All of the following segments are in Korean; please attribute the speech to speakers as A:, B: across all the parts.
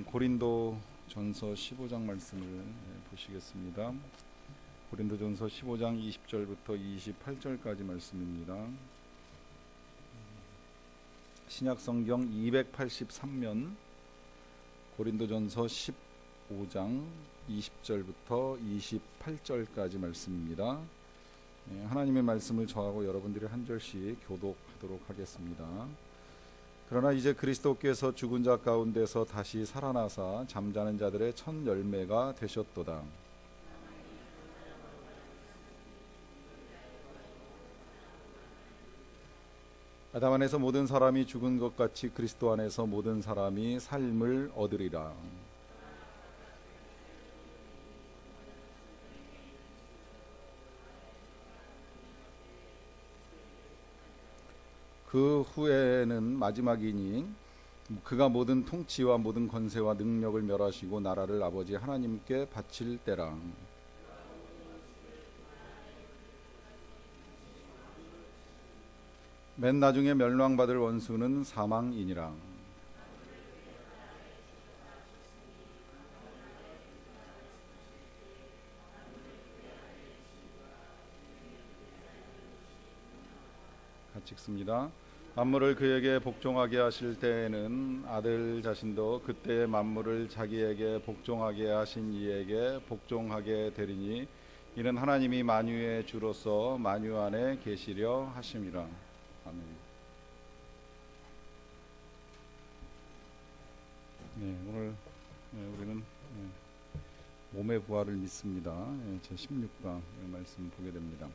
A: 고린도전서 15장 말씀을 보시겠습니다. 고린도전서 15장 20절부터 28절까지 말씀입니다. 신약성경 283면 고린도전서 15장 20절부터 28절까지 말씀입니다. 하나님의 말씀을 저하고 여러분들이 한 절씩 교독하도록 하겠습니다. 그러나 이제 그리스도께서 죽은 자 가운데서 다시 살아나사 잠자는 자들의 첫 열매가 되셨도다. 아담 안에서 모든 사람이 죽은 것 같이 그리스도 안에서 모든 사람이 삶을 얻으리라. 그 후에는 마지막이니 그가 모든 통치와 모든 권세와 능력을 멸하시고 나라를 아버지 하나님께 바칠 때라. 맨 나중에 멸망받을 원수는 사망이니라. 같이 읽습니다. 만물을 그에게 복종하게 하실 때에는 아들 자신도 그때의 만물을 자기에게 복종하게 하신 이에게 복종하게 되리니 이는 하나님이 만유의 주로서 만유 안에 계시려 하심이라. 아멘. 오늘 우리는 몸의 부활을 믿습니다. 제 16강 말씀 보게 됩니다.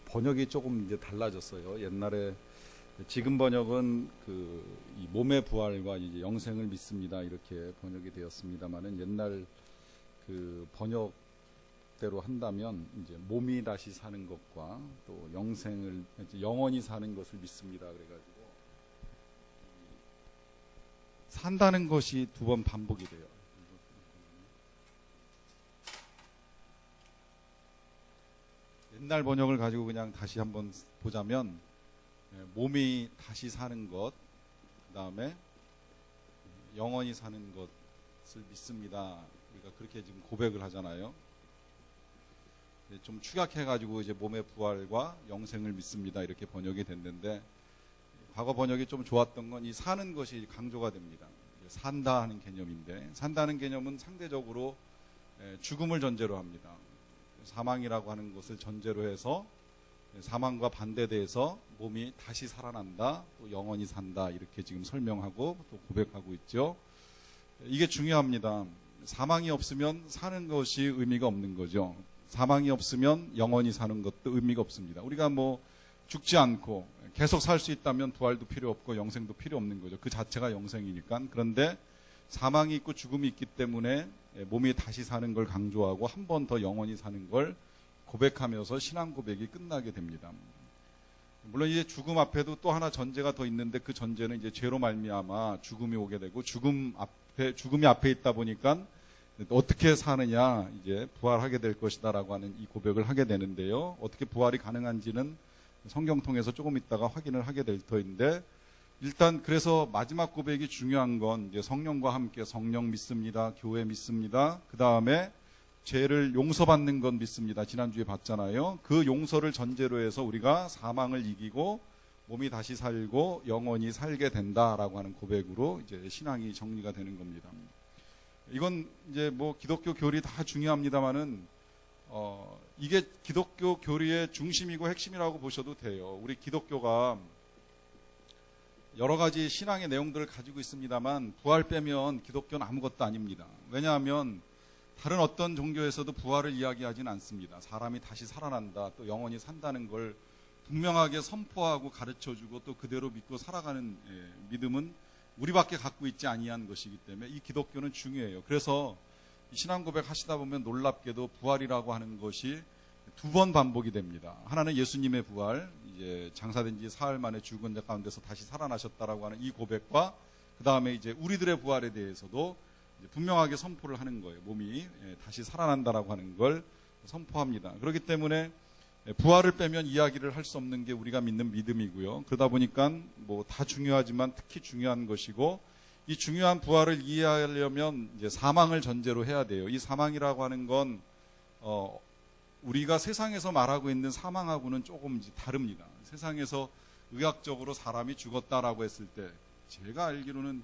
A: 번역이 조금 이제 달라졌어요. 옛날에 지금 번역은 이 몸의 부활과 이제 영생을 믿습니다 이렇게 번역이 되었습니다만은 옛날 그 번역대로 한다면 이제 몸이 다시 사는 것과 또 영생을 영원히 사는 것을 믿습니다. 그래가지고 산다는 것이 두 번 반복이 돼요. 옛날 번역을 가지고 그냥 다시 한번 보자면 몸이 다시 사는 것, 그 다음에 영원히 사는 것을 믿습니다. 우리가 그렇게 지금 고백을 하잖아요. 좀 축약해가지고 이제 몸의 부활과 영생을 믿습니다 이렇게 번역이 됐는데, 과거 번역이 좀 좋았던 건 이 사는 것이 강조가 됩니다. 산다 하는 개념인데, 산다는 개념은 상대적으로 죽음을 전제로 합니다. 사망이라고 하는 것을 전제로 해서 사망과 반대돼서 몸이 다시 살아난다, 또 영원히 산다 이렇게 지금 설명하고 또 고백하고 있죠. 이게 중요합니다. 사망이 없으면 사는 것이 의미가 없는 거죠. 사망이 없으면 영원히 사는 것도 의미가 없습니다. 우리가 뭐 죽지 않고 계속 살 수 있다면 부활도 필요 없고 영생도 필요 없는 거죠. 그 자체가 영생이니까. 그런데 사망이 있고 죽음이 있기 때문에 몸이 다시 사는 걸 강조하고 한 번 더 영원히 사는 걸 고백하면서 신앙 고백이 끝나게 됩니다. 물론 이제 죽음 앞에도 또 하나 전제가 더 있는데, 그 전제는 이제 죄로 말미암아 죽음이 오게 되고 죽음이 앞에 있다 보니까 어떻게 사느냐, 이제 부활하게 될 것이다라고 하는 이 고백을 하게 되는데요. 어떻게 부활이 가능한지는 성경 통해서 조금 있다가 확인을 하게 될 터인데, 일단 그래서 마지막 고백이 중요한 건 이제 성령과 함께 성령 믿습니다, 교회 믿습니다, 그 다음에 죄를 용서받는 건 믿습니다. 지난주에 봤잖아요. 그 용서를 전제로 해서 우리가 사망을 이기고 몸이 다시 살고 영원히 살게 된다라고 하는 고백으로 이제 신앙이 정리가 되는 겁니다. 이건 이제 뭐 기독교 교리 다 중요합니다만은 이게 기독교 교리의 중심이고 핵심이라고 보셔도 돼요. 우리 기독교가 여러 가지 신앙의 내용들을 가지고 있습니다만 부활 빼면 기독교는 아무것도 아닙니다. 왜냐하면 다른 어떤 종교에서도 부활을 이야기하지는 않습니다. 사람이 다시 살아난다, 또 영원히 산다는 걸 분명하게 선포하고 가르쳐주고 또 그대로 믿고 살아가는 믿음은 우리밖에 갖고 있지 아니한 것이기 때문에 이 기독교는 중요해요. 그래서 신앙 고백 하시다 보면 놀랍게도 부활이라고 하는 것이 두 번 반복이 됩니다. 하나는 예수님의 부활, 이제 장사된 지 사흘 만에 죽은 자 가운데서 다시 살아나셨다라고 하는 이 고백과, 그 다음에 이제 우리들의 부활에 대해서도 이제 분명하게 선포를 하는 거예요. 몸이 다시 살아난다라고 하는 걸 선포합니다. 그렇기 때문에 부활을 빼면 이야기를 할 수 없는 게 우리가 믿는 믿음이고요. 그러다 보니까 뭐 다 중요하지만 특히 중요한 것이고, 이 중요한 부활을 이해하려면 이제 사망을 전제로 해야 돼요. 이 사망이라고 하는 건 우리가 세상에서 말하고 있는 사망하고는 조금 다릅니다. 세상에서 의학적으로 사람이 죽었다라고 했을 때 제가 알기로는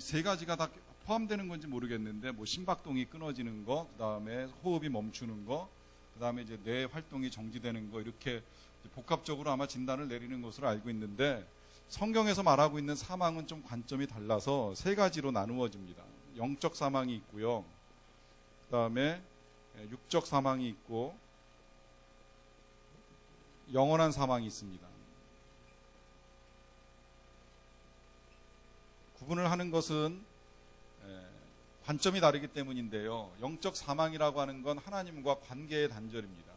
A: 세 가지가 다 포함되는 건지 모르겠는데, 뭐 심박동이 끊어지는 거, 그다음에 호흡이 멈추는 거, 그다음에 이제 뇌 활동이 정지되는 거, 이렇게 복합적으로 아마 진단을 내리는 것으로 알고 있는데, 성경에서 말하고 있는 사망은 좀 관점이 달라서 세 가지로 나누어집니다. 영적 사망이 있고요. 그다음에 육적 사망이 있고 영원한 사망이 있습니다. 구분을 하는 것은 관점이 다르기 때문인데요. 영적 사망이라고 하는 건 하나님과 관계의 단절입니다.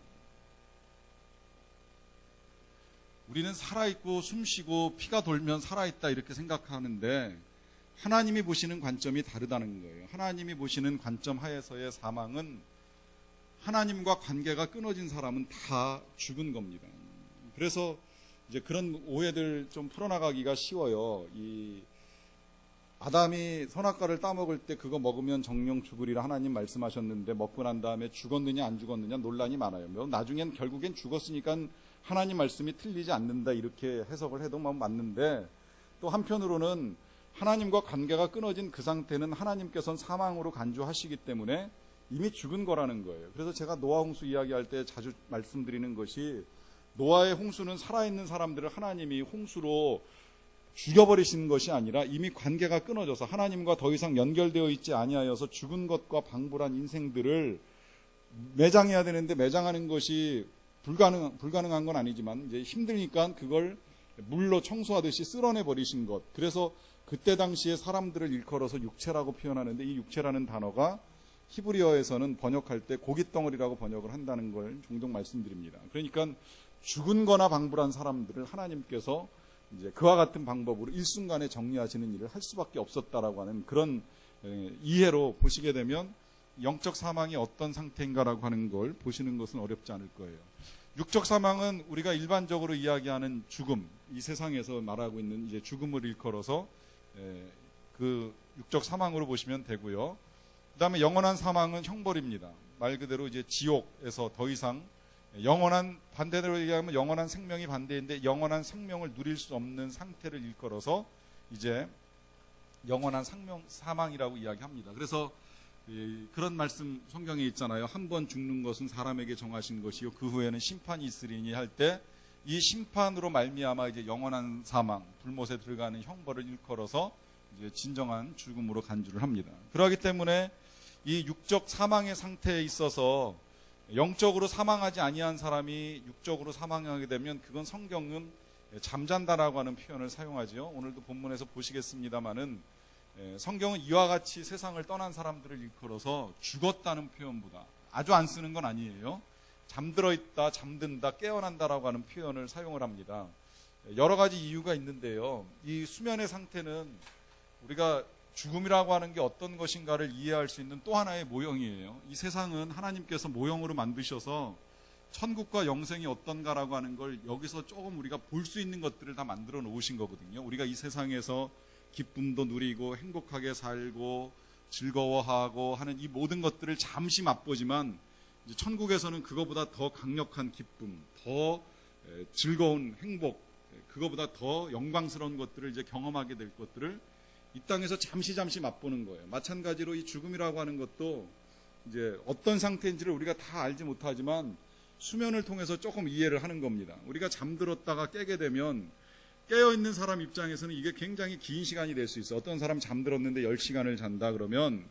A: 우리는 살아있고 숨쉬고 피가 돌면 살아있다 이렇게 생각하는데, 하나님이 보시는 관점이 다르다는 거예요. 하나님이 보시는 관점 하에서의 사망은 하나님과 관계가 끊어진 사람은 다 죽은 겁니다. 그래서 이제 그런 오해들 좀 풀어나가기가 쉬워요. 이 아담이 선악과를 따먹을 때 그거 먹으면 정령 죽으리라 하나님 말씀하셨는데, 먹고 난 다음에 죽었느냐 안 죽었느냐 논란이 많아요. 나중엔 결국엔 죽었으니까 하나님 말씀이 틀리지 않는다 이렇게 해석을 해도 맞는데, 또 한편으로는 하나님과 관계가 끊어진 그 상태는 하나님께서는 사망으로 간주하시기 때문에 이미 죽은 거라는 거예요. 그래서 제가 노아 홍수 이야기할 때 자주 말씀드리는 것이, 노아의 홍수는 살아있는 사람들을 하나님이 홍수로 죽여버리시는 것이 아니라 이미 관계가 끊어져서 하나님과 더 이상 연결되어 있지 아니하여서 죽은 것과 방불한 인생들을 매장해야 되는데, 매장하는 것이 불가능한 건 아니지만 이제 힘드니까 그걸 물로 청소하듯이 쓸어내 버리신 것. 그래서 그때 당시에 사람들을 일컬어서 육체라고 표현하는데, 이 육체라는 단어가 히브리어에서는 번역할 때 고깃덩어리라고 번역을 한다는 걸 종종 말씀드립니다. 그러니까 죽은 거나 방불한 사람들을 하나님께서 이제 그와 같은 방법으로 일순간에 정리하시는 일을 할 수밖에 없었다라고 하는 그런 이해로 보시게 되면 영적 사망이 어떤 상태인가라고 하는 걸 보시는 것은 어렵지 않을 거예요. 육적 사망은 우리가 일반적으로 이야기하는 죽음, 이 세상에서 말하고 있는 이제 죽음을 일컬어서 그 육적 사망으로 보시면 되고요. 그다음에 영원한 사망은 형벌입니다. 말 그대로 이제 지옥에서 더 이상 영원한, 반대로 얘기하면 영원한 생명이 반대인데, 영원한 생명을 누릴 수 없는 상태를 일컬어서 이제 영원한 사망이라고 이야기합니다. 그래서 그런 말씀 성경에 있잖아요. 한 번 죽는 것은 사람에게 정하신 것이요 그 후에는 심판이 있으리니 할 때, 이 심판으로 말미암아 이제 영원한 사망, 불못에 들어가는 형벌을 일컬어서 이제 진정한 죽음으로 간주를 합니다. 그렇기 때문에 이 육적 사망의 상태에 있어서 영적으로 사망하지 아니한 사람이 육적으로 사망하게 되면, 그건 성경은 잠잔다라고 하는 표현을 사용하지요. 오늘도 본문에서 보시겠습니다마는 성경은 이와 같이 세상을 떠난 사람들을 일컬어서 죽었다는 표현보다, 아주 안 쓰는 건 아니에요, 잠들어 있다, 잠든다, 깨어난다라고 하는 표현을 사용을 합니다. 여러 가지 이유가 있는데요. 이 수면의 상태는 우리가 죽음이라고 하는 게 어떤 것인가를 이해할 수 있는 또 하나의 모형이에요. 이 세상은 하나님께서 모형으로 만드셔서 천국과 영생이 어떤가라고 하는 걸 여기서 조금 우리가 볼 수 있는 것들을 다 만들어 놓으신 거거든요. 우리가 이 세상에서 기쁨도 누리고 행복하게 살고 즐거워하고 하는 이 모든 것들을 잠시 맛보지만, 이제 천국에서는 그거보다 더 강력한 기쁨, 더 즐거운 행복, 그거보다 더 영광스러운 것들을 이제 경험하게 될 것들을 이 땅에서 잠시 맛보는 거예요. 마찬가지로 이 죽음이라고 하는 것도 이제 어떤 상태인지를 우리가 다 알지 못하지만 수면을 통해서 조금 이해를 하는 겁니다. 우리가 잠들었다가 깨게 되면 깨어있는 사람 입장에서는 이게 굉장히 긴 시간이 될 수 있어요. 어떤 사람 잠들었는데 10시간을 잔다 그러면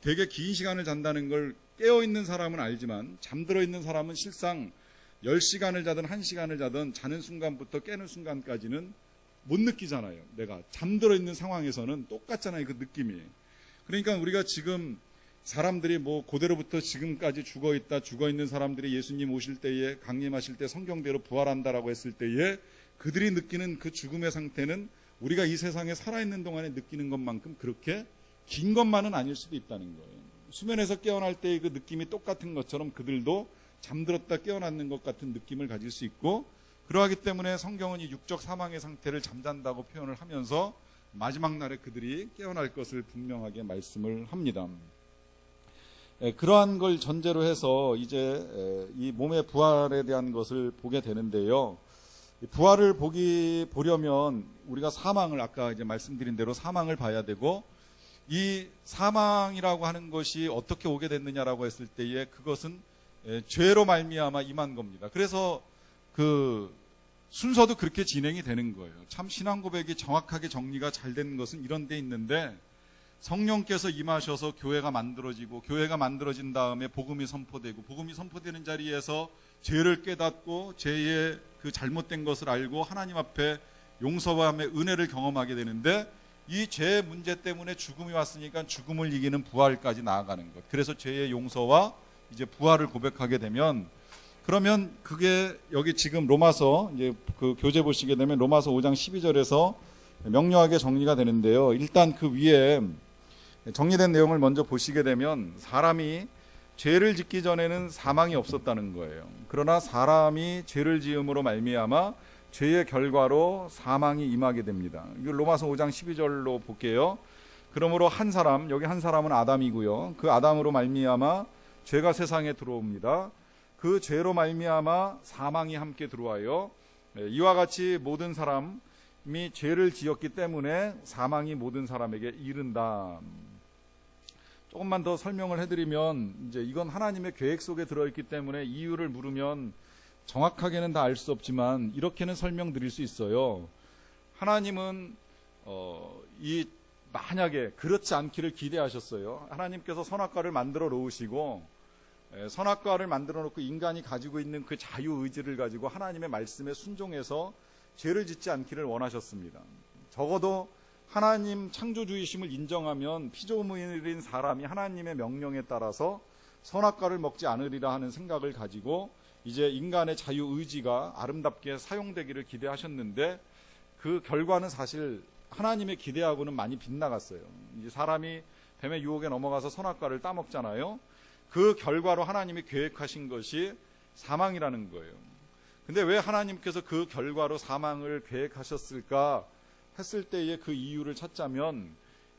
A: 되게 긴 시간을 잔다는 걸 깨어있는 사람은 알지만, 잠들어 있는 사람은 실상 10시간을 자든 1시간을 자든 자는 순간부터 깨는 순간까지는 못 느끼잖아요. 내가 잠들어 있는 상황에서는 똑같잖아요, 그 느낌이. 그러니까 우리가 지금 사람들이 뭐 고대로부터 지금까지 죽어 있는 사람들이 예수님 오실 때에, 강림하실 때 성경대로 부활한다라고 했을 때에 그들이 느끼는 그 죽음의 상태는 우리가 이 세상에 살아있는 동안에 느끼는 것만큼 그렇게 긴 것만은 아닐 수도 있다는 거예요. 수면에서 깨어날 때의 그 느낌이 똑같은 것처럼 그들도 잠들었다 깨어났는 것 같은 느낌을 가질 수 있고, 그러하기 때문에 성경은 이 육적 사망의 상태를 잠잔다고 표현을 하면서 마지막 날에 그들이 깨어날 것을 분명하게 말씀을 합니다. 그러한 걸 전제로 해서 이제 이 몸의 부활에 대한 것을 보게 되는데요. 부활을 보려면 우리가 사망을, 아까 이제 말씀드린 대로 사망을 봐야 되고, 이 사망이라고 하는 것이 어떻게 오게 됐느냐라고 했을 때에 그것은 죄로 말미암아 임한 겁니다. 그래서 그 순서도 그렇게 진행이 되는 거예요. 참 신앙 고백이 정확하게 정리가 잘 된 것은 이런 데 있는데, 성령께서 임하셔서 교회가 만들어지고, 교회가 만들어진 다음에 복음이 선포되고, 복음이 선포되는 자리에서 죄를 깨닫고 죄의 그 잘못된 것을 알고 하나님 앞에 용서함의 은혜를 경험하게 되는데, 이 죄의 문제 때문에 죽음이 왔으니까 죽음을 이기는 부활까지 나아가는 것. 그래서 죄의 용서와 이제 부활을 고백하게 되면, 그러면 그게 여기 지금 로마서 이제 그 교재 보시게 되면 로마서 5장 12절에서 명료하게 정리가 되는데요. 일단 그 위에 정리된 내용을 먼저 보시게 되면, 사람이 죄를 짓기 전에는 사망이 없었다는 거예요. 그러나 사람이 죄를 지음으로 말미암아 죄의 결과로 사망이 임하게 됩니다. 이거 로마서 5장 12절로 볼게요. 그러므로 한 사람, 여기 한 사람은 아담이고요. 그 아담으로 말미암아 죄가 세상에 들어옵니다. 그 죄로 말미암아 사망이 함께 들어와요. 이와 같이 모든 사람이 죄를 지었기 때문에 사망이 모든 사람에게 이른다. 조금만 더 설명을 해드리면, 이제 이건 하나님의 계획 속에 들어있기 때문에 이유를 물으면 정확하게는 다 알 수 없지만 이렇게는 설명드릴 수 있어요. 하나님은 만약에 그렇지 않기를 기대하셨어요. 하나님께서 선악과를 만들어 놓으시고, 선악과를 만들어 놓고 인간이 가지고 있는 그 자유의지를 가지고 하나님의 말씀에 순종해서 죄를 짓지 않기를 원하셨습니다. 적어도 하나님 창조주이심을 인정하면 피조물인 사람이 하나님의 명령에 따라서 선악과를 먹지 않으리라 하는 생각을 가지고 이제 인간의 자유의지가 아름답게 사용되기를 기대하셨는데, 그 결과는 사실 하나님의 기대하고는 많이 빗나갔어요. 이제 사람이 뱀의 유혹에 넘어가서 선악과를 따먹잖아요. 그 결과로 하나님이 계획하신 것이 사망이라는 거예요. 근데 왜 하나님께서 그 결과로 사망을 계획하셨을까 했을 때의 그 이유를 찾자면,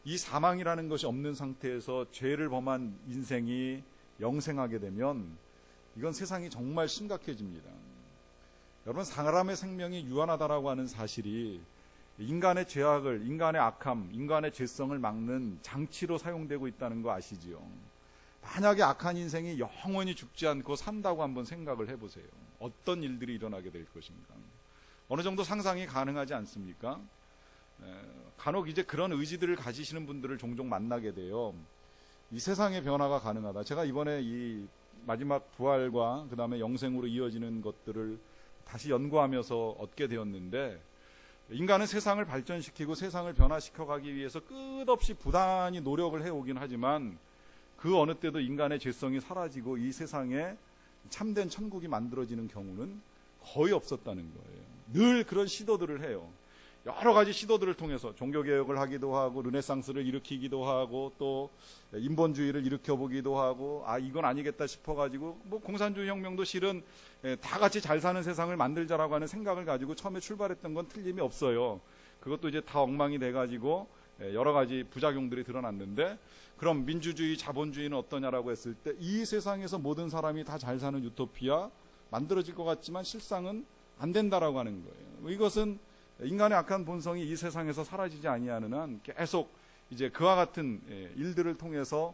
A: 이 사망이라는 것이 없는 상태에서 죄를 범한 인생이 영생하게 되면 이건 세상이 정말 심각해집니다. 여러분, 사람의 생명이 유한하다라고 하는 사실이 인간의 죄악을, 인간의 악함, 인간의 죄성을 막는 장치로 사용되고 있다는 거 아시지요? 만약에 악한 인생이 영원히 죽지 않고 산다고 한번 생각을 해보세요. 어떤 일들이 일어나게 될 것인가? 어느 정도 상상이 가능하지 않습니까? 간혹 이제 그런 의지들을 가지시는 분들을 종종 만나게 돼요. 이 세상의 변화가 가능하다. 제가 이번에 이 마지막 부활과 그 다음에 영생으로 이어지는 것들을 다시 연구하면서 얻게 되었는데, 인간은 세상을 발전시키고 세상을 변화시켜 가기 위해서 끝없이 부단히 노력을 해오긴 하지만, 그 어느 때도 인간의 죄성이 사라지고 이 세상에 참된 천국이 만들어지는 경우는 거의 없었다는 거예요. 늘 그런 시도들을 해요. 여러 가지 시도들을 통해서 종교개혁을 하기도 하고, 르네상스를 일으키기도 하고, 또 인본주의를 일으켜보기도 하고, 이건 아니겠다 싶어가지고 공산주의 혁명도 실은 다 같이 잘 사는 세상을 만들자라고 하는 생각을 가지고 처음에 출발했던 건 틀림이 없어요. 그것도 이제 다 엉망이 돼가지고 여러 가지 부작용들이 드러났는데, 그럼 민주주의, 자본주의는 어떠냐라고 했을 때, 이 세상에서 모든 사람이 다 잘 사는 유토피아 만들어질 것 같지만 실상은 안 된다라고 하는 거예요. 이것은 인간의 악한 본성이 이 세상에서 사라지지 아니하는 한 계속 이제 그와 같은 일들을 통해서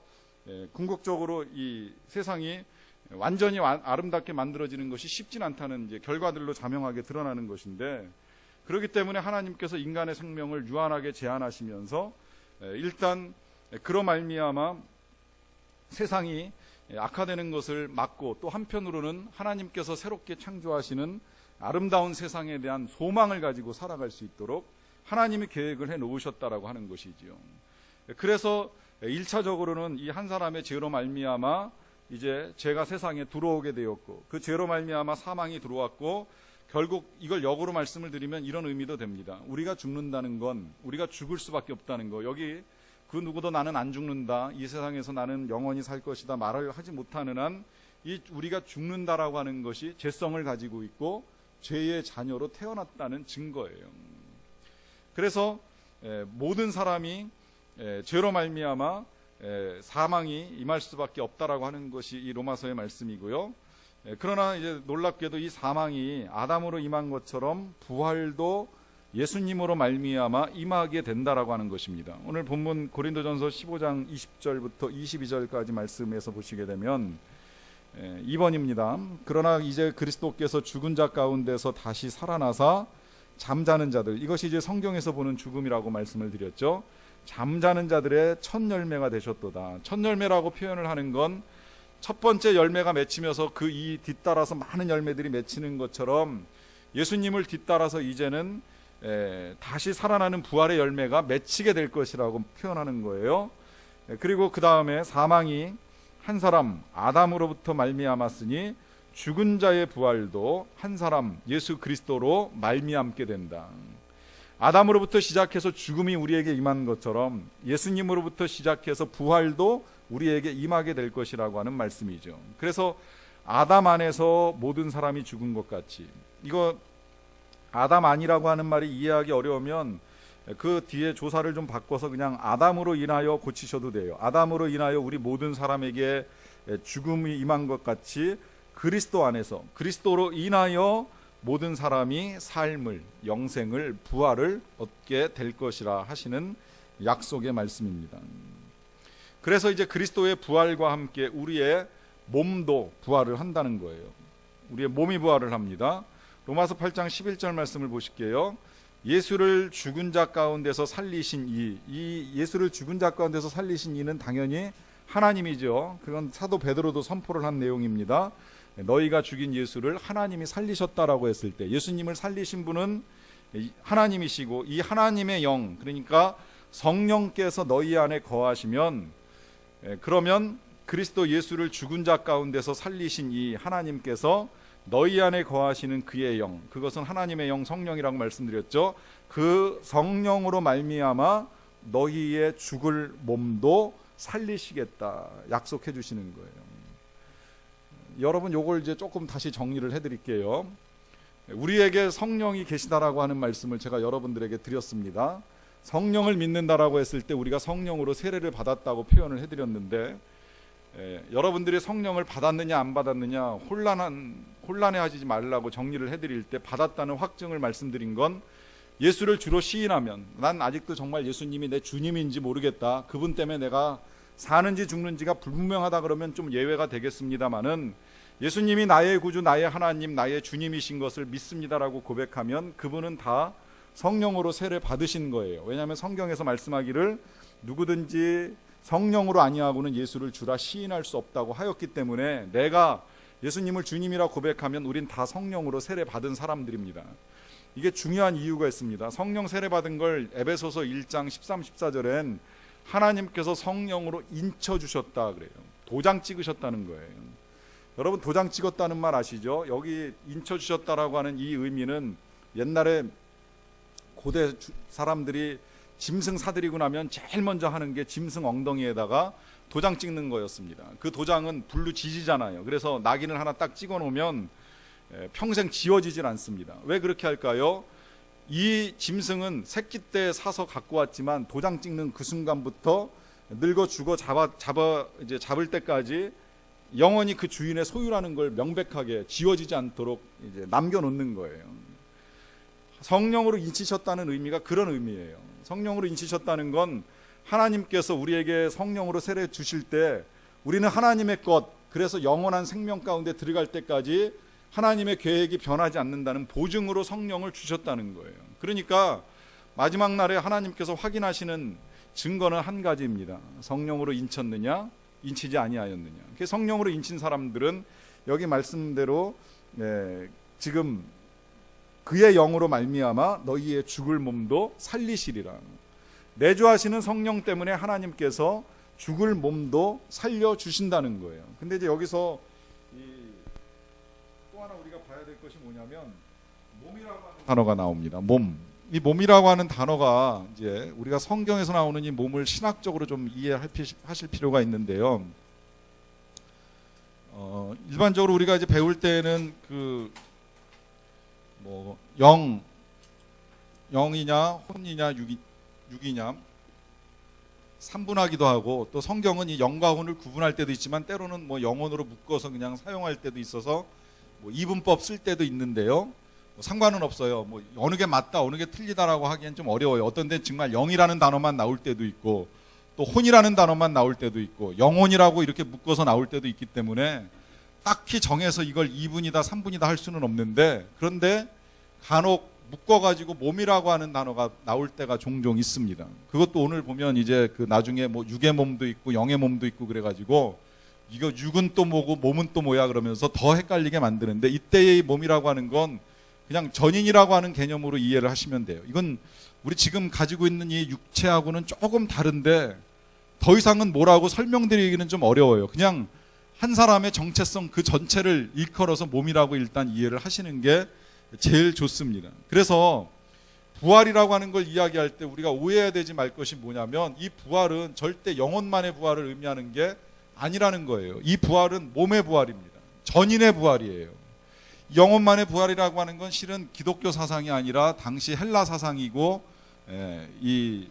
A: 궁극적으로 이 세상이 완전히 아름답게 만들어지는 것이 쉽진 않다는 이제 결과들로 자명하게 드러나는 것인데, 그렇기 때문에 하나님께서 인간의 생명을 유한하게 제한하시면서 일단 그로 말미암아 세상이 악화되는 것을 막고, 또 한편으로는 하나님께서 새롭게 창조하시는 아름다운 세상에 대한 소망을 가지고 살아갈 수 있도록 하나님이 계획을 해 놓으셨다라고 하는 것이지요. 그래서 1차적으로는 이 한 사람의 죄로 말미암아 이제 죄가 세상에 들어오게 되었고, 그 죄로 말미암아 사망이 들어왔고, 결국 이걸 역으로 말씀을 드리면 이런 의미도 됩니다. 우리가 죽는다는 건 우리가 죽을 수밖에 없다는 거. 여기 그 누구도 나는 안 죽는다, 이 세상에서 나는 영원히 살 것이다 말을 하지 못하는 한 이 우리가 죽는다라고 하는 것이 죄성을 가지고 있고 죄의 자녀로 태어났다는 증거예요. 그래서 모든 사람이 죄로 말미암아 사망이 임할 수밖에 없다라고 하는 것이 이 로마서의 말씀이고요. 그러나 이제 놀랍게도 이 사망이 아담으로 임한 것처럼 부활도 예수님으로 말미암아 임하게 된다라고 하는 것입니다. 오늘 본문 고린도전서 15장 20절부터 22절까지 말씀에서 보시게 되면 2번입니다. 그러나 이제 그리스도께서 죽은 자 가운데서 다시 살아나사 잠자는 자들, 이것이 이제 성경에서 보는 죽음이라고 말씀을 드렸죠. 잠자는 자들의 첫 열매가 되셨도다. 첫 열매라고 표현을 하는 건 첫 번째 열매가 맺히면서 그 이 뒤따라서 많은 열매들이 맺히는 것처럼 예수님을 뒤따라서 이제는 다시 살아나는 부활의 열매가 맺히게 될 것이라고 표현하는 거예요. 그리고 그 다음에 사망이 한 사람 아담으로부터 말미암았으니 죽은 자의 부활도 한 사람 예수 그리스도로 말미암게 된다. 아담으로부터 시작해서 죽음이 우리에게 임한 것처럼 예수님으로부터 시작해서 부활도 우리에게 임하게 될 것이라고 하는 말씀이죠. 그래서 아담 안에서 모든 사람이 죽은 것 같이, 이거 아담 아니라고 하는 말이 이해하기 어려우면 그 뒤에 조사를 좀 바꿔서 그냥 아담으로 인하여 고치셔도 돼요. 아담으로 인하여 우리 모든 사람에게 죽음이 임한 것 같이 그리스도 안에서 그리스도로 인하여 모든 사람이 삶을, 영생을, 부활을 얻게 될 것이라 하시는 약속의 말씀입니다. 그래서 이제 그리스도의 부활과 함께 우리의 몸도 부활을 한다는 거예요. 우리의 몸이 부활을 합니다. 로마서 8장 11절 말씀을 보실게요. 예수를 죽은 자 가운데서 살리신 이 예수를 죽은 자 가운데서 살리신 이는 당연히 하나님이죠. 그건 사도 베드로도 선포를 한 내용입니다. 너희가 죽인 예수를 하나님이 살리셨다라고 했을 때 예수님을 살리신 분은 하나님이시고 이 하나님의 영, 그러니까 성령께서 너희 안에 거하시면, 그러면 그리스도 예수를 죽은 자 가운데서 살리신 이 하나님께서 너희 안에 거하시는 그의 영, 그것은 하나님의 영 성령이라고 말씀드렸죠. 그 성령으로 말미암아 너희의 죽을 몸도 살리시겠다 약속해 주시는 거예요. 여러분, 요걸 이제 조금 다시 정리를 해드릴게요. 우리에게 성령이 계시다라고 하는 말씀을 제가 여러분들에게 드렸습니다. 성령을 믿는다라고 했을 때 우리가 성령으로 세례를 받았다고 표현을 해드렸는데, 여러분들이 성령을 받았느냐 안 받았느냐 혼란해하지 말라고 정리를 해드릴 때 받았다는 확증을 말씀드린 건, 예수를 주로 시인하면 난 아직도 정말 예수님이 내 주님인지 모르겠다, 그분 때문에 내가 사는지 죽는지가 불분명하다, 그러면 좀 예외가 되겠습니다마는 예수님이 나의 구주, 나의 하나님, 나의 주님이신 것을 믿습니다라고 고백하면 그분은 다 성령으로 세례 받으신 거예요. 왜냐하면 성경에서 말씀하기를 누구든지 성령으로 아니하고는 예수를 주라 시인할 수 없다고 하였기 때문에 내가 예수님을 주님이라 고백하면 우린 다 성령으로 세례 받은 사람들입니다. 이게 중요한 이유가 있습니다. 성령 세례 받은 걸 에베소서 1장 13, 14절엔 하나님께서 성령으로 인쳐주셨다 그래요. 도장 찍으셨다는 거예요. 여러분, 도장 찍었다는 말 아시죠? 여기 인쳐주셨다라고 하는 이 의미는 옛날에 고대 사람들이 짐승 사들이고 나면 제일 먼저 하는 게 짐승 엉덩이에다가 도장 찍는 거였습니다. 그 도장은 불로 지지잖아요. 그래서 낙인을 하나 딱 찍어 놓으면 평생 지워지질 않습니다. 왜 그렇게 할까요? 이 짐승은 새끼 때 사서 갖고 왔지만 도장 찍는 그 순간부터 늙어 죽어 잡을 때까지 영원히 그 주인의 소유라는 걸 명백하게 지워지지 않도록 이제 남겨놓는 거예요. 성령으로 인치셨다는 의미가 그런 의미예요. 성령으로 인치셨다는 건 하나님께서 우리에게 성령으로 세례 주실 때 우리는 하나님의 것, 그래서 영원한 생명 가운데 들어갈 때까지 하나님의 계획이 변하지 않는다는 보증으로 성령을 주셨다는 거예요. 그러니까 마지막 날에 하나님께서 확인하시는 증거는 한 가지입니다. 성령으로 인쳤느냐, 인치지 아니하였느냐. 성령으로 인친 사람들은 여기 말씀대로 지금 그의 영으로 말미암아 너희의 죽을 몸도 살리시리라. 내주하시는 성령 때문에 하나님께서 죽을 몸도 살려주신다는 거예요. 근데 이제 여기서 또 하나 우리가 봐야 될 것이 뭐냐면 몸이라고 하는 단어가 나옵니다. 몸. 이 몸이라고 하는 단어가 이제 우리가 성경에서 나오는 이 몸을 신학적으로 좀 이해하실 필요가 있는데요. 일반적으로 우리가 이제 배울 때는 그 뭐 영이냐 혼이냐 육이냐 삼분하기도 하고, 또 성경은 이 영과 혼을 구분할 때도 있지만 때로는 뭐 영혼으로 묶어서 그냥 사용할 때도 있어서 뭐 이분법 쓸 때도 있는데요. 뭐 상관은 없어요. 뭐 어느 게 맞다 어느 게 틀리다라고 하기엔 좀 어려워요. 어떤 데 정말 영이라는 단어만 나올 때도 있고 또 혼이라는 단어만 나올 때도 있고 영혼이라고 이렇게 묶어서 나올 때도 있기 때문에 딱히 정해서 이걸 2분이다 3분이다 할 수는 없는데, 그런데 간혹 묶어가지고 몸이라고 하는 단어가 나올 때가 종종 있습니다. 그것도 오늘 보면 이제 그 나중에 뭐 육의 몸도 있고 영의 몸도 있고 그래가지고 이거 육은 또 뭐고 몸은 또 뭐야 그러면서 더 헷갈리게 만드는데, 이때의 몸이라고 하는 건 그냥 전인이라고 하는 개념으로 이해를 하시면 돼요. 이건 우리 지금 가지고 있는 이 육체하고는 조금 다른데 더 이상은 뭐라고 설명드리기는 좀 어려워요. 그냥 한 사람의 정체성 그 전체를 일컬어서 몸이라고 일단 이해를 하시는 게 제일 좋습니다. 그래서 부활이라고 하는 걸 이야기할 때 우리가 오해해야 되지 말 것이 뭐냐면, 이 부활은 절대 영혼만의 부활을 의미하는 게 아니라는 거예요. 이 부활은 몸의 부활입니다. 전인의 부활이에요. 영혼만의 부활이라고 하는 건 실은 기독교 사상이 아니라 당시 헬라 사상이고 이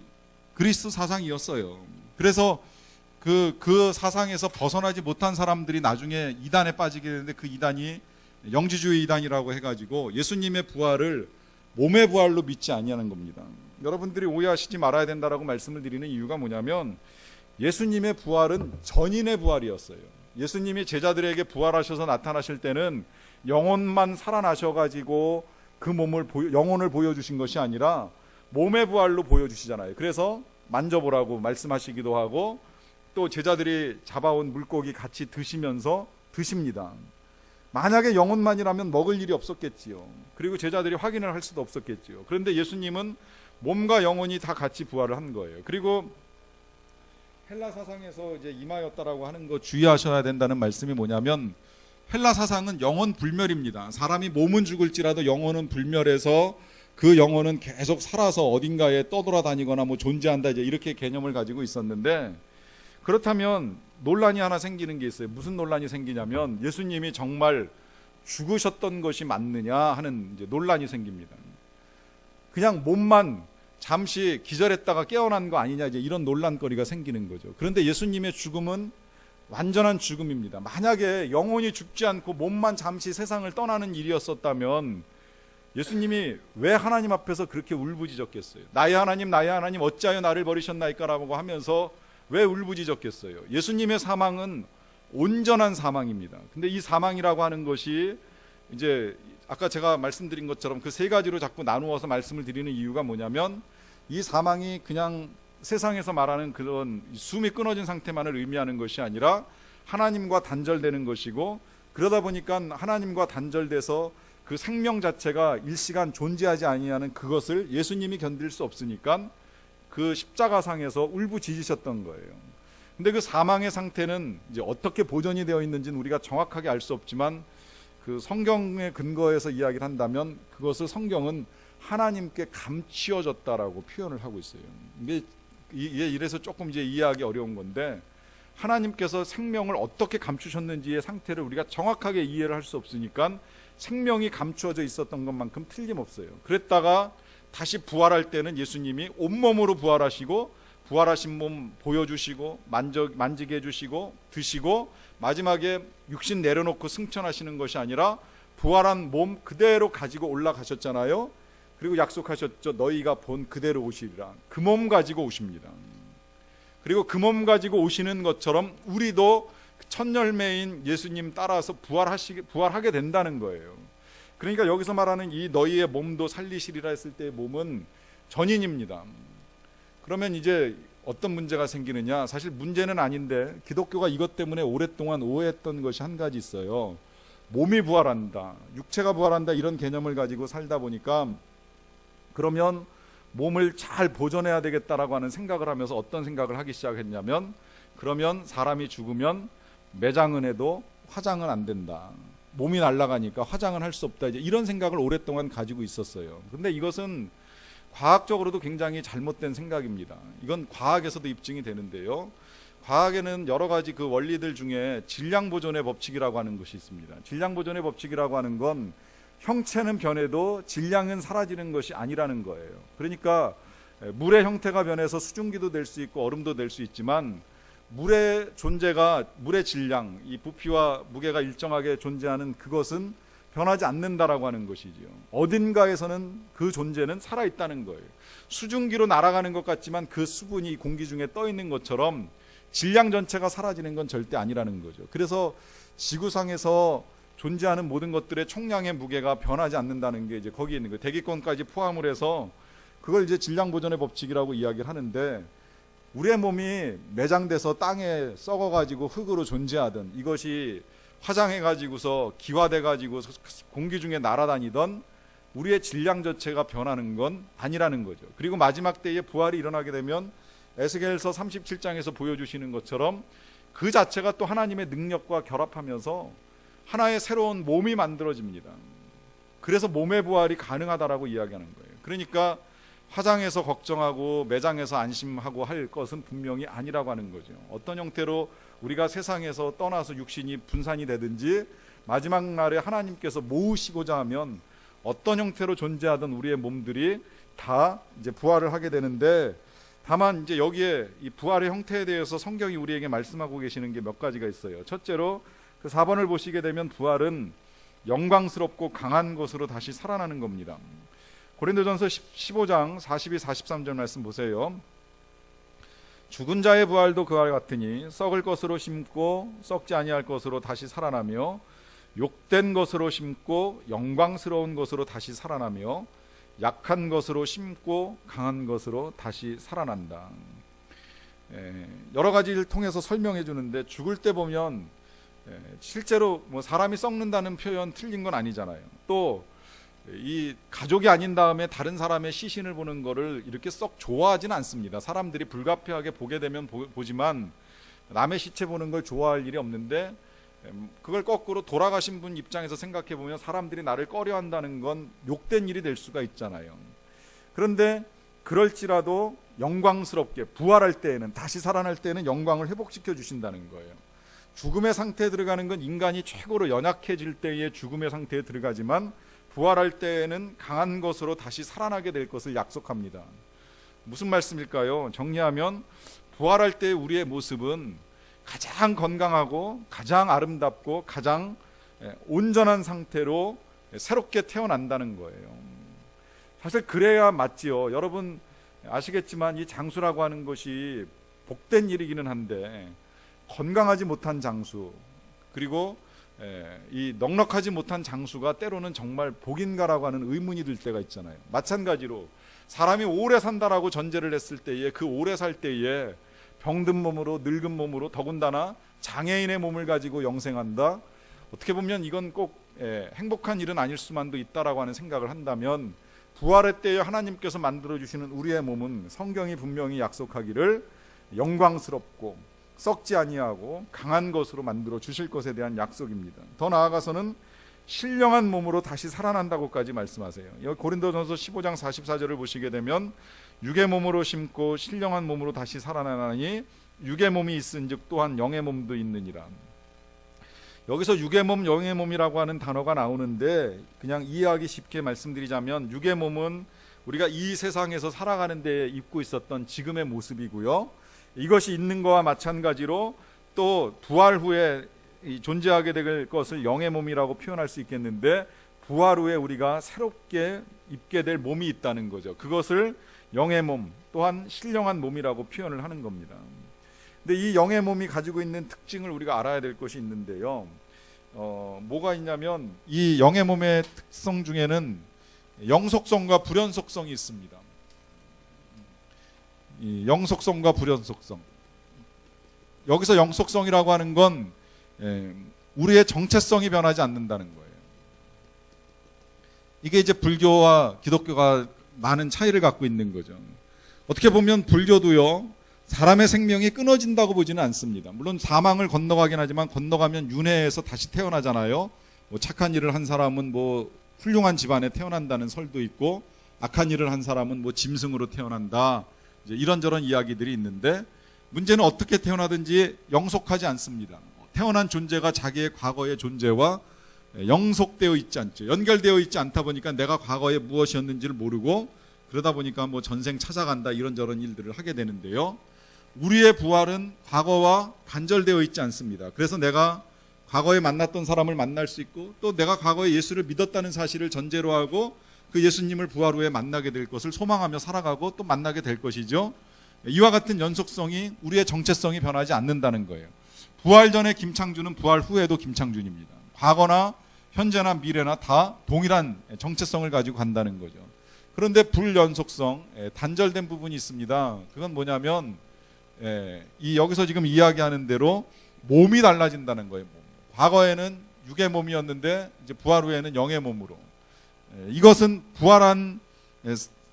A: 그리스 사상이었어요. 그래서 그 사상에서 벗어나지 못한 사람들이 나중에 이단에 빠지게 되는데, 그 이단이 영지주의 이단이라고 해가지고 예수님의 부활을 몸의 부활로 믿지 아니하는 겁니다. 여러분들이 오해하시지 말아야 된다라고 말씀을 드리는 이유가 뭐냐면, 예수님의 부활은 전인의 부활이었어요. 예수님이 제자들에게 부활하셔서 나타나실 때는 영혼만 살아나셔가지고 그 영혼을 보여주신 것이 아니라 몸의 부활로 보여주시잖아요. 그래서 만져보라고 말씀하시기도 하고, 또 제자들이 잡아온 물고기 같이 드시면서 드십니다. 만약에 영혼만이라면 먹을 일이 없었겠지요. 그리고 제자들이 확인을 할 수도 없었겠지요. 그런데 예수님은 몸과 영혼이 다 같이 부활을 한 거예요. 그리고 헬라 사상에서 이제 임하였다라고 하는 거 주의하셔야 된다는 말씀이 뭐냐면, 헬라 사상은 영혼 불멸입니다. 사람이 몸은 죽을지라도 영혼은 불멸해서 그 영혼은 계속 살아서 어딘가에 떠돌아다니거나 뭐 존재한다, 이제 이렇게 개념을 가지고 있었는데, 그렇다면 논란이 하나 생기는 게 있어요. 무슨 논란이 생기냐면, 예수님이 정말 죽으셨던 것이 맞느냐 하는 이제 논란이 생깁니다. 그냥 몸만 잠시 기절했다가 깨어난 거 아니냐, 이제 이런 논란거리가 생기는 거죠. 그런데 예수님의 죽음은 완전한 죽음입니다. 만약에 영혼이 죽지 않고 몸만 잠시 세상을 떠나는 일이었었다면 예수님이 왜 하나님 앞에서 그렇게 울부짖었겠어요? 나의 하나님 어찌하여 나를 버리셨나이까라고 하면서 왜 울부짖었겠어요? 예수님의 사망은 온전한 사망입니다. 근데 이 사망이라고 하는 것이 이제 아까 제가 말씀드린 것처럼 그 세 가지로 자꾸 나누어서 말씀을 드리는 이유가 뭐냐면, 이 사망이 그냥 세상에서 말하는 그런 숨이 끊어진 상태만을 의미하는 것이 아니라 하나님과 단절되는 것이고, 그러다 보니까 하나님과 단절돼서 그 생명 자체가 일시간 존재하지 아니하는 그것을 예수님이 견딜 수 없으니까 그 십자가상에서 울부짖으셨던 거예요. 근데 그 사망의 상태는 이제 어떻게 보존이 되어 있는지는 우리가 정확하게 알 수 없지만, 그 성경의 근거에서 이야기를 한다면 그것을 성경은 하나님께 감추어졌다라고 표현을 하고 있어요. 이게 이래서 조금 이제 이해하기 어려운 건데, 하나님께서 생명을 어떻게 감추셨는지의 상태를 우리가 정확하게 이해를 할 수 없으니까 생명이 감추어져 있었던 것만큼 틀림없어요. 그랬다가 다시 부활할 때는 예수님이 온몸으로 부활하시고, 부활하신 몸 보여주시고 만지게 해주시고 드시고, 마지막에 육신 내려놓고 승천하시는 것이 아니라 부활한 몸 그대로 가지고 올라가셨잖아요. 그리고 약속하셨죠. 너희가 본 그대로 오시리라. 그 몸 가지고 오십니다. 그리고 그 몸 가지고 오시는 것처럼 우리도 첫 열매인 예수님 따라서 부활하게 된다는 거예요. 그러니까 여기서 말하는 이 너희의 몸도 살리시리라 했을 때의 몸은 전인입니다. 그러면 이제 어떤 문제가 생기느냐? 사실 문제는 아닌데 기독교가 이것 때문에 오랫동안 오해했던 것이 한 가지 있어요. 몸이 부활한다, 육체가 부활한다, 이런 개념을 가지고 살다 보니까 그러면 몸을 잘 보존해야 되겠다라고 하는 생각을 하면서 어떤 생각을 하기 시작했냐면, 그러면 사람이 죽으면 매장은 해도 화장은 안 된다, 몸이 날아가니까 화장은 할 수 없다, 이제 이런 생각을 오랫동안 가지고 있었어요. 근데 이것은 과학적으로도 굉장히 잘못된 생각입니다. 이건 과학에서도 입증이 되는데요.
B: 과학에는 여러 가지 그 원리들 중에 질량 보존의 법칙이라고 하는 것이 있습니다. 질량 보존의 법칙이라고 하는 건 형체는 변해도 질량은 사라지는 것이 아니라는 거예요. 그러니까 물의 형태가 변해서 수증기도 될 수 있고 얼음도 될 수 있지만 물의 존재가, 물의 질량, 이 부피와 무게가 일정하게 존재하는 그것은 변하지 않는다라고 하는 것이지요. 어딘가에서는 그 존재는 살아있다는 거예요. 수증기로 날아가는 것 같지만 그 수분이 공기 중에 떠 있는 것처럼 질량 전체가 사라지는 건 절대 아니라는 거죠. 그래서 지구상에서 존재하는 모든 것들의 총량의 무게가 변하지 않는다는 게 이제 거기에 있는 거예요. 대기권까지 포함을 해서 그걸 이제 질량 보존의 법칙이라고 이야기를 하는데, 우리의 몸이 매장돼서 땅에 썩어가지고 흙으로 존재하던, 이것이 화장해가지고서 기화돼가지고 공기 중에 날아다니던 우리의 질량 자체가 변하는 건 아니라는 거죠. 그리고 마지막 때에 부활이 일어나게 되면 에스겔서 37장에서 보여주시는 것처럼 그 자체가 또 하나님의 능력과 결합하면서 하나의 새로운 몸이 만들어집니다. 그래서 몸의 부활이 가능하다라고 이야기하는 거예요. 그러니까 화장해서 걱정하고 매장해서 안심하고 할 것은 분명히 아니라고 하는 거죠. 어떤 형태로 우리가 세상에서 떠나서 육신이 분산이 되든지 마지막 날에 하나님께서 모으시고자 하면 어떤 형태로 존재하던 우리의 몸들이 다 이제 부활을 하게 되는데, 다만 이제 여기에 이 부활의 형태에 대해서 성경이 우리에게 말씀하고 계시는 게 몇 가지가 있어요. 첫째로 그 4번을 보시게 되면 부활은 영광스럽고 강한 것으로 다시 살아나는 겁니다. 고린도전서 15장 42, 43절 말씀 보세요. 죽은 자의 부활도 그와 같으니 썩을 것으로 심고 썩지 아니할 것으로 다시 살아나며, 욕된 것으로 심고 영광스러운 것으로 다시 살아나며, 약한 것으로 심고 강한 것으로 다시 살아난다. 여러 가지를 통해서 설명해 주는데, 죽을 때 보면 실제로 뭐 사람이 썩는다는 표현 틀린 건 아니잖아요. 또 이 가족이 아닌 다음에 다른 사람의 시신을 보는 거를 이렇게 썩 좋아하지는 않습니다. 사람들이 불가피하게 보게 되면 보지만 남의 시체 보는 걸 좋아할 일이 없는데, 그걸 거꾸로 돌아가신 분 입장에서 생각해 보면 사람들이 나를 꺼려한다는 건 욕된 일이 될 수가 있잖아요. 그런데 그럴지라도 영광스럽게 부활할 때에는, 다시 살아날 때에는 영광을 회복시켜 주신다는 거예요. 죽음의 상태에 들어가는 건 인간이 최고로 연약해질 때의 죽음의 상태에 들어가지만, 부활할 때에는 강한 것으로 다시 살아나게 될 것을 약속합니다. 무슨 말씀일까요? 정리하면 부활할 때 우리의 모습은 가장 건강하고 가장 아름답고 가장 온전한 상태로 새롭게 태어난다는 거예요. 사실 그래야 맞지요. 여러분 아시겠지만 이 장수라고 하는 것이 복된 일이기는 한데, 건강하지 못한 장수, 그리고 이 넉넉하지 못한 장수가 때로는 정말 복인가라고 하는 의문이 들 때가 있잖아요. 마찬가지로 사람이 오래 산다라고 전제를 했을 때에, 그 오래 살 때에 병든 몸으로, 늙은 몸으로, 더군다나 장애인의 몸을 가지고 영생한다, 어떻게 보면 이건 꼭 행복한 일은 아닐 수만도 있다라고 하는 생각을 한다면, 부활의 때에 하나님께서 만들어주시는 우리의 몸은 성경이 분명히 약속하기를 영광스럽고 썩지 아니하고 강한 것으로 만들어 주실 것에 대한 약속입니다. 더 나아가서는 신령한 몸으로 다시 살아난다고까지 말씀하세요. 여기 고린도전서 15장 44절을 보시게 되면, 육의 몸으로 심고 신령한 몸으로 다시 살아나니 육의 몸이 있은즉 또한 영의 몸도 있느니라. 여기서 육의 몸, 영의 몸이라고 하는 단어가 나오는데, 그냥 이해하기 쉽게 말씀드리자면 육의 몸은 우리가 이 세상에서 살아가는 데 입고 있었던 지금의 모습이고요, 이것이 있는 것과 마찬가지로 또 부활 후에 존재하게 될 것을 영의 몸이라고 표현할 수 있겠는데, 부활 후에 우리가 새롭게 입게 될 몸이 있다는 거죠. 그것을 영의 몸, 또한 신령한 몸이라고 표현을 하는 겁니다. 근데 이 영의 몸이 가지고 있는 특징을 우리가 알아야 될 것이 있는데요, 뭐가 있냐면 이 영의 몸의 특성 중에는 영속성과 불연속성이 있습니다. 이 영속성과 불연속성, 여기서 영속성이라고 하는 건 우리의 정체성이 변하지 않는다는 거예요. 이게 이제 불교와 기독교가 많은 차이를 갖고 있는 거죠. 어떻게 보면 불교도요, 사람의 생명이 끊어진다고 보지는 않습니다. 물론 사망을 건너가긴 하지만 건너가면 윤회에서 다시 태어나잖아요. 뭐 착한 일을 한 사람은 뭐 훌륭한 집안에 태어난다는 설도 있고, 악한 일을 한 사람은 뭐 짐승으로 태어난다, 이제 이런저런 이야기들이 있는데, 문제는 어떻게 태어나든지 영속하지 않습니다. 태어난 존재가 자기의 과거의 존재와 영속되어 있지 않죠. 연결되어 있지 않다 보니까 내가 과거에 무엇이었는지를 모르고 그러다 보니까 뭐 전생 찾아간다 이런저런 일들을 하게 되는데요. 우리의 부활은 과거와 간절되어 있지 않습니다. 그래서 내가 과거에 만났던 사람을 만날 수 있고 또 내가 과거에 예수를 믿었다는 사실을 전제로 하고 그 예수님을 부활 후에 만나게 될 것을 소망하며 살아가고 또 만나게 될 것이죠. 이와 같은 연속성이 우리의 정체성이 변하지 않는다는 거예요. 부활 전에 김창준은 부활 후에도 김창준입니다. 과거나 현재나 미래나 다 동일한 정체성을 가지고 간다는 거죠. 그런데 불연속성, 단절된 부분이 있습니다. 그건 뭐냐면 여기서 지금 이야기하는 대로 몸이 달라진다는 거예요. 과거에는 육의 몸이었는데 이제 부활 후에는 영의 몸으로. 이것은 부활한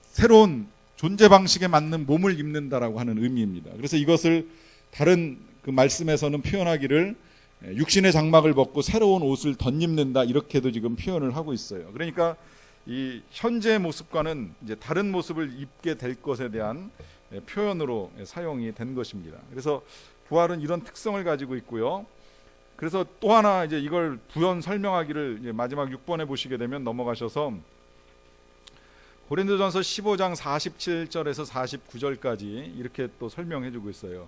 B: 새로운 존재 방식에 맞는 몸을 입는다라고 하는 의미입니다. 그래서 이것을 다른 그 말씀에서는 표현하기를 육신의 장막을 벗고 새로운 옷을 덧입는다 이렇게도 지금 표현을 하고 있어요. 그러니까 이 현재의 모습과는 이제 다른 모습을 입게 될 것에 대한 표현으로 사용이 된 것입니다. 그래서 부활은 이런 특성을 가지고 있고요. 그래서 또 하나 이제 이걸 부연 설명하기를 이제 마지막 6번에 보시게 되면 넘어가셔서 고린도전서 15장 47절에서 49절까지 이렇게 또 설명해 주고 있어요.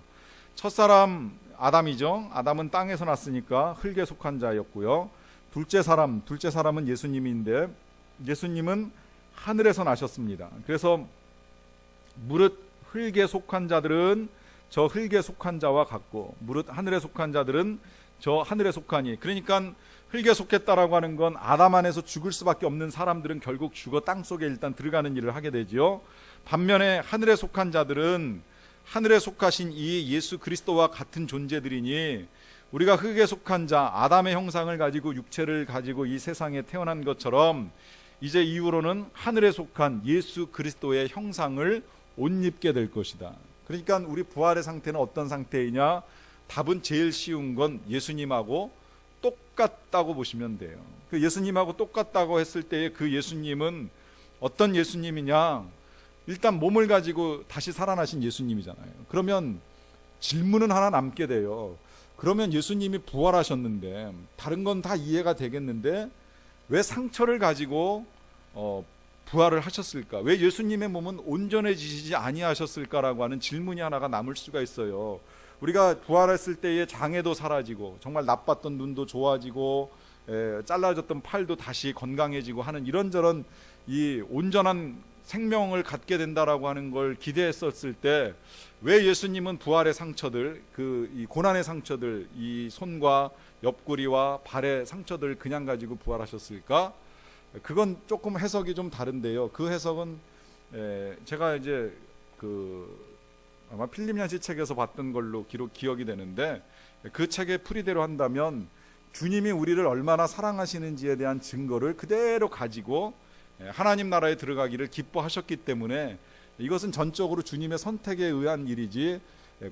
B: 첫사람 아담이죠. 아담은 땅에서 났으니까 흙에 속한 자였고요. 둘째 사람은 예수님인데 예수님은 하늘에서 나셨습니다. 그래서 무릇 흙에 속한 자들은 저 흙에 속한 자와 같고 무릇 하늘에 속한 자들은 저 하늘에 속하니. 그러니까 흙에 속했다라고 하는 건 아담 안에서 죽을 수밖에 없는 사람들은 결국 죽어 땅속에 일단 들어가는 일을 하게 되지요. 반면에 하늘에 속한 자들은 하늘에 속하신 이 예수 그리스도와 같은 존재들이니 우리가 흙에 속한 자 아담의 형상을 가지고 육체를 가지고 이 세상에 태어난 것처럼 이제 이후로는 하늘에 속한 예수 그리스도의 형상을 옷 입게 될 것이다. 그러니까 우리 부활의 상태는 어떤 상태이냐? 답은 제일 쉬운 건 예수님하고 똑같다고 보시면 돼요. 그 예수님하고 똑같다고 했을 때의 그 예수님은 어떤 예수님이냐? 일단 몸을 가지고 다시 살아나신 예수님이잖아요. 그러면 질문은 하나 남게 돼요. 그러면 예수님이 부활하셨는데 다른 건 다 이해가 되겠는데 왜 상처를 가지고 부활을 하셨을까? 왜 예수님의 몸은 온전해지지 아니하셨을까라고 하는 질문이 하나가 남을 수가 있어요. 우리가 부활했을 때의 장애도 사라지고 정말 나빴던 눈도 좋아지고 잘라졌던 팔도 다시 건강해지고 하는 이런저런 이 온전한 생명을 갖게 된다라고 하는 걸 기대했었을 때 왜 예수님은 부활의 상처들, 이 고난의 상처들, 이 손과 옆구리와 발의 상처들 그냥 가지고 부활하셨을까? 그건 조금 해석이 좀 다른데요. 그 해석은 제가 이제 아마 필립 얀시 책에서 봤던 걸로 기억이 되는데 그 책의 풀이대로 한다면 주님이 우리를 얼마나 사랑하시는지에 대한 증거를 그대로 가지고 하나님 나라에 들어가기를 기뻐하셨기 때문에 이것은 전적으로 주님의 선택에 의한 일이지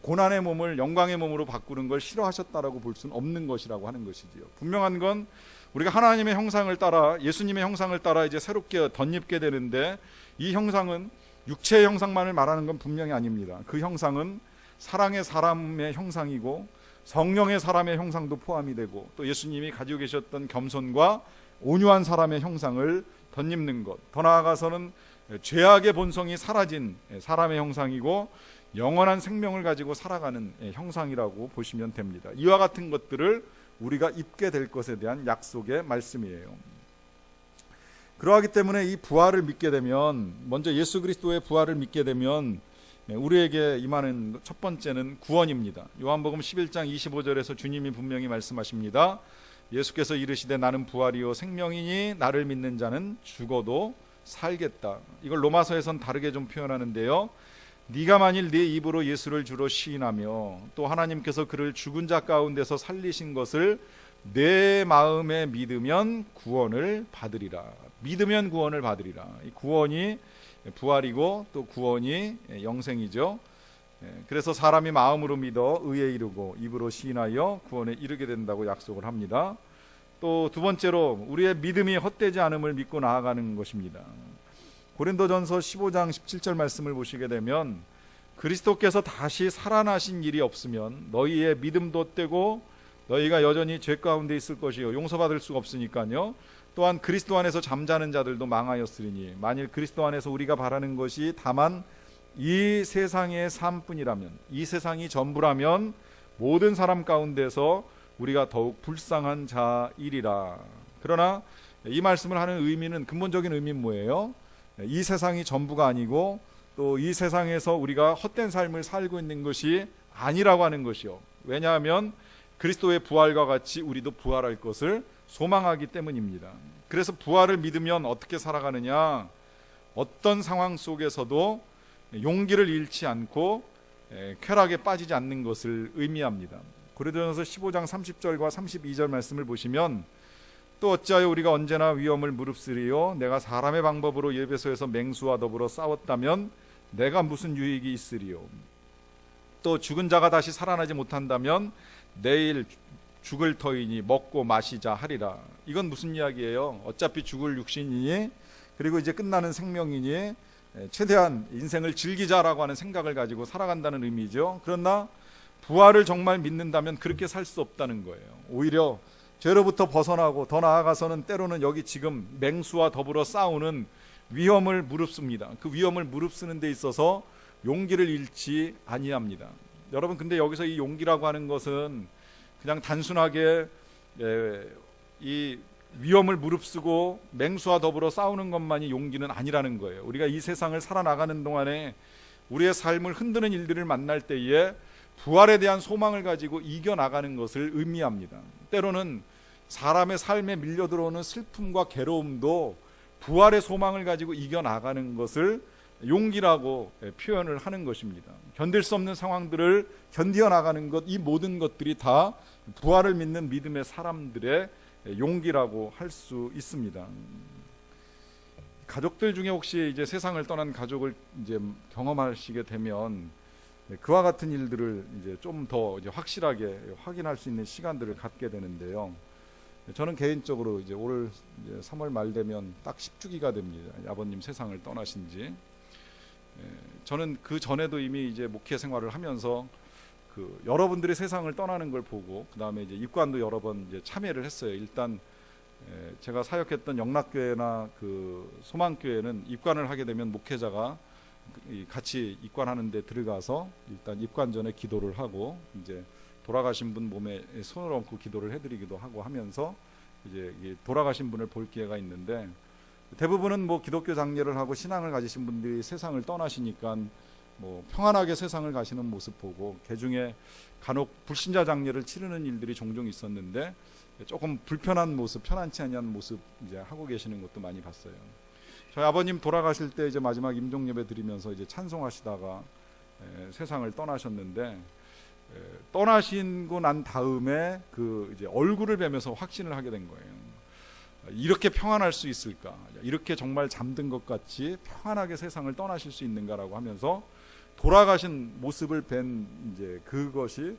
B: 고난의 몸을 영광의 몸으로 바꾸는 걸 싫어하셨다라고 볼 수는 없는 것이라고 하는 것이지요. 분명한 건 우리가 하나님의 형상을 따라 예수님의 형상을 따라 이제 새롭게 덧입게 되는데 이 형상은 육체의 형상만을 말하는 건 분명히 아닙니다. 그 형상은 사랑의 사람의 형상이고 성령의 사람의 형상도 포함이 되고 또 예수님이 가지고 계셨던 겸손과 온유한 사람의 형상을 덧입는 것, 더 나아가서는 죄악의 본성이 사라진 사람의 형상이고 영원한 생명을 가지고 살아가는 형상이라고 보시면 됩니다. 이와 같은 것들을 우리가 입게 될 것에 대한 약속의 말씀이에요. 그러하기 때문에 이 부활을 믿게 되면, 먼저 예수 그리스도의 부활을 믿게 되면 우리에게 임하는 첫 번째는 구원입니다. 요한복음 11장 25절에서 주님이 분명히 말씀하십니다. 예수께서 이르시되 나는 부활이요 생명이니 나를 믿는 자는 죽어도 살겠다. 이걸 로마서에선 다르게 좀 표현하는데요. 네가 만일 네 입으로 예수를 주로 시인하며 또 하나님께서 그를 죽은 자 가운데서 살리신 것을 내 마음에 믿으면 구원을 받으리라. 믿으면 구원을 받으리라. 이 구원이 부활이고 또 구원이 영생이죠. 그래서 사람이 마음으로 믿어 의에 이르고 입으로 시인하여 구원에 이르게 된다고 약속을 합니다. 또 두 번째로 우리의 믿음이 헛되지 않음을 믿고 나아가는 것입니다. 고린도전서 15장 17절 말씀을 보시게 되면 그리스도께서 다시 살아나신 일이 없으면 너희의 믿음도 떼고 너희가 여전히 죄 가운데 있을 것이요 용서받을 수가 없으니까요. 또한 그리스도 안에서 잠자는 자들도 망하였으리니 만일 그리스도 안에서 우리가 바라는 것이 다만 이 세상의 삶뿐이라면, 이 세상이 전부라면 모든 사람 가운데서 우리가 더욱 불쌍한 자이리라. 그러나 이 말씀을 하는 의미는, 근본적인 의미는 뭐예요? 이 세상이 전부가 아니고 또 이 세상에서 우리가 헛된 삶을 살고 있는 것이 아니라고 하는 것이요. 왜냐하면 그리스도의 부활과 같이 우리도 부활할 것을 소망하기 때문입니다. 그래서 부활을 믿으면 어떻게 살아가느냐? 어떤 상황 속에서도 용기를 잃지 않고 쾌락에 빠지지 않는 것을 의미합니다. 고린도전서 15장 30절과 32절 말씀을 보시면 또 어찌하여 우리가 언제나 위험을 무릅쓰리요 내가 사람의 방법으로 예배소에서 맹수와 더불어 싸웠다면 내가 무슨 유익이 있으리요. 또 죽은 자가 다시 살아나지 못한다면 내일 죽을 터이니 먹고 마시자 하리라. 이건 무슨 이야기예요? 어차피 죽을 육신이니 그리고 이제 끝나는 생명이니 최대한 인생을 즐기자라고 하는 생각을 가지고 살아간다는 의미죠. 그러나 부활을 정말 믿는다면 그렇게 살 수 없다는 거예요. 오히려 죄로부터 벗어나고 더 나아가서는 때로는 여기 지금 맹수와 더불어 싸우는 위험을 무릅씁니다. 그 위험을 무릅쓰는 데 있어서 용기를 잃지 아니합니다. 여러분, 근데 여기서 이 용기라고 하는 것은 그냥 단순하게 이 위험을 무릅쓰고 맹수와 더불어 싸우는 것만이 용기는 아니라는 거예요. 우리가 이 세상을 살아나가는 동안에 우리의 삶을 흔드는 일들을 만날 때에 부활에 대한 소망을 가지고 이겨나가는 것을 의미합니다. 때로는 사람의 삶에 밀려들어오는 슬픔과 괴로움도 부활의 소망을 가지고 이겨나가는 것을 용기라고 표현을 하는 것입니다. 견딜 수 없는 상황들을 견디어나가는 것, 이 모든 것들이 다 부활을 믿는 믿음의 사람들의 용기라고 할 수 있습니다. 가족들 중에 혹시 이제 세상을 떠난 가족을 이제 경험하시게 되면 그와 같은 일들을 이제 좀 더 이제 확실하게 확인할 수 있는 시간들을 갖게 되는데요. 저는 개인적으로 이제 올 이제 3월 말 되면 딱 10주기가 됩니다. 아버님 세상을 떠나신 지. 저는 그 전에도 이미 이제 목회 생활을 하면서 그 여러분들이 세상을 떠나는 걸 보고 그 다음에 이제 입관도 여러 번 이제 참여를 했어요. 일단 제가 사역했던 영락교회나 그 소망교회는 입관을 하게 되면 목회자가 같이 입관하는 데 들어가서 일단 입관 전에 기도를 하고 이제 돌아가신 분 몸에 손을 얹고 기도를 해드리기도 하고 하면서 이제 돌아가신 분을 볼 기회가 있는데 대부분은 뭐 기독교 장례를 하고 신앙을 가지신 분들이 세상을 떠나시니까 뭐 평안하게 세상을 가시는 모습 보고 개중에 간혹 불신자 장례를 치르는 일들이 종종 있었는데 조금 불편한 모습, 편안치 않은 모습 이제 하고 계시는 것도 많이 봤어요. 저희 아버님 돌아가실 때 이제 마지막 임종 예배 드리면서 이제 찬송하시다가 세상을 떠나셨는데 떠나시고 난 다음에 그 이제 얼굴을 뵈면서 확신을 하게 된 거예요. 이렇게 평안할 수 있을까? 이렇게 정말 잠든 것 같이 평안하게 세상을 떠나실 수 있는가라고 하면서 돌아가신 모습을 뵌 이제 그것이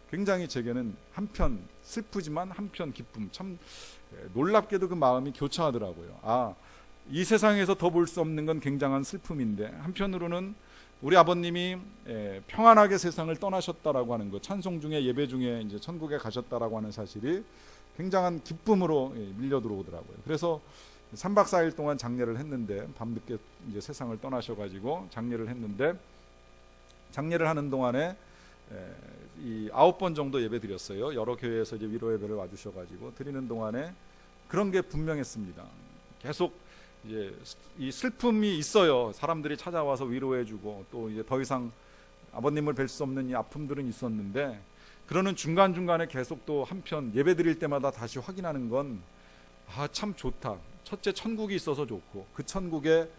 B: 굉장히 제게는 한편 슬프지만 한편 기쁨, 참 놀랍게도 그 마음이 교차하더라고요. 이 세상에서 더 볼 수 없는 건 굉장한 슬픔인데 한편으로는 우리 아버님이 평안하게 세상을 떠나셨다라고 하는 것, 찬송 중에 예배 중에 이제 천국에 가셨다라고 하는 사실이 굉장한 기쁨으로 밀려 들어오더라고요. 그래서 3박 4일 동안 장례를 했는데 밤늦게 이제 세상을 떠나셔가지고 장례를 했는데 장례를 하는 동안에 이 9번 정도 예배 드렸어요. 여러 교회에서 이제 위로 예배를 와주셔가지고 드리는 동안에 그런 게 분명했습니다. 계속 이제 이 슬픔이 있어요. 사람들이 찾아와서 위로해주고 또 이제 더 이상 아버님을 뵐 수 없는 이 아픔들은 있었는데 그러는 중간중간에 계속 또 한편 예배 드릴 때마다 다시 확인하는 건 참 좋다. 첫째 천국이 있어서 좋고 그 천국에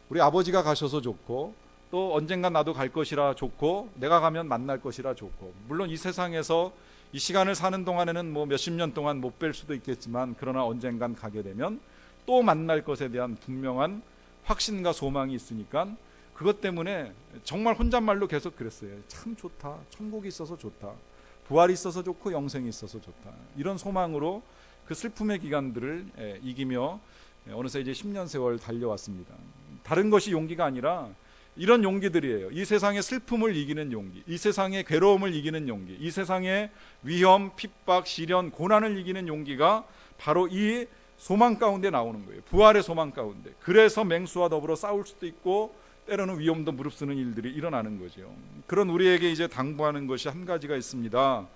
B: 우리 아버지가 가셔서 좋고 또 언젠간 나도 갈 것이라 좋고 내가 가면 만날 것이라 좋고 물론 이 세상에서 이 시간을 사는 동안에는 뭐 몇십 년 동안 못 뵐 수도 있겠지만 그러나 언젠간 가게 되면 또 만날 것에 대한 분명한 확신과 소망이 있으니까 그것 때문에 정말 혼잣말로 계속 그랬어요. 참 좋다. 천국이 있어서 좋다. 부활이 있어서 좋고 영생이 있어서 좋다. 이런 소망으로 그 슬픔의 기간들을 이기며 어느새 이제 10년 세월 달려왔습니다. 다른 것이 용기가 아니라 이런 용기들이에요. 이 세상의 슬픔을 이기는 용기, 이 세상의 괴로움을 이기는 용기, 이 세상의 위험, 핍박, 시련, 고난을 이기는 용기가 바로 이 소망 가운데 나오는 거예요. 부활의 소망 가운데. 그래서 맹수와 더불어 싸울 수도 있고 때로는 위험도 무릅쓰는 일들이 일어나는 거죠. 그런 우리에게 이제 당부하는 것이 한 가지가 있습니다.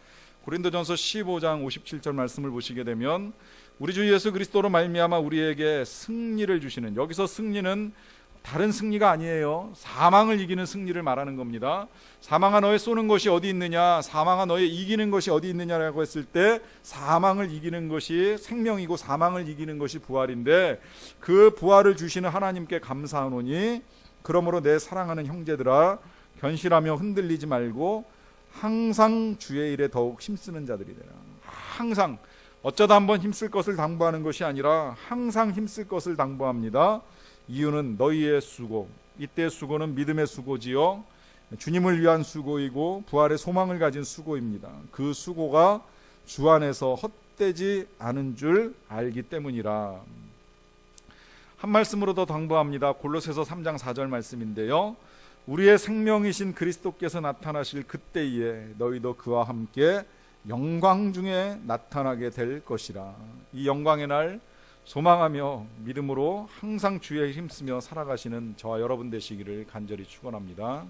B: 고린도전서 15장 57절 말씀을 보시게 되면 우리 주 예수 그리스도로 말미암아 우리에게 승리를 주시는, 여기서 승리는 다른 승리가 아니에요. 사망을 이기는 승리를 말하는 겁니다. 사망아 너의 쏘는 것이 어디 있느냐, 사망아 너의 이기는 것이 어디 있느냐라고 했을 때 사망을 이기는 것이 생명이고 사망을 이기는 것이 부활인데, 그 부활을 주시는 하나님께 감사하노니 그러므로 내 사랑하는 형제들아 견실하며 흔들리지 말고 항상 주의 일에 더욱 힘쓰는 자들이 되라. 항상, 어쩌다 한번 힘쓸 것을 당부하는 것이 아니라 항상 힘쓸 것을 당부합니다. 이유는 너희의 수고, 이때 수고는 믿음의 수고지요, 주님을 위한 수고이고 부활의 소망을 가진 수고입니다. 그 수고가 주 안에서 헛되지 않은 줄 알기 때문이라. 한 말씀으로 더 당부합니다. 골로새서 3장 4절 말씀인데요, 우리의 생명이신 그리스도께서 나타나실 그때에 너희도 그와 함께 영광 중에 나타나게 될 것이라. 이 영광의 날 소망하며 믿음으로 항상 주에 힘쓰며 살아가시는 저와 여러분 되시기를 간절히 축원합니다.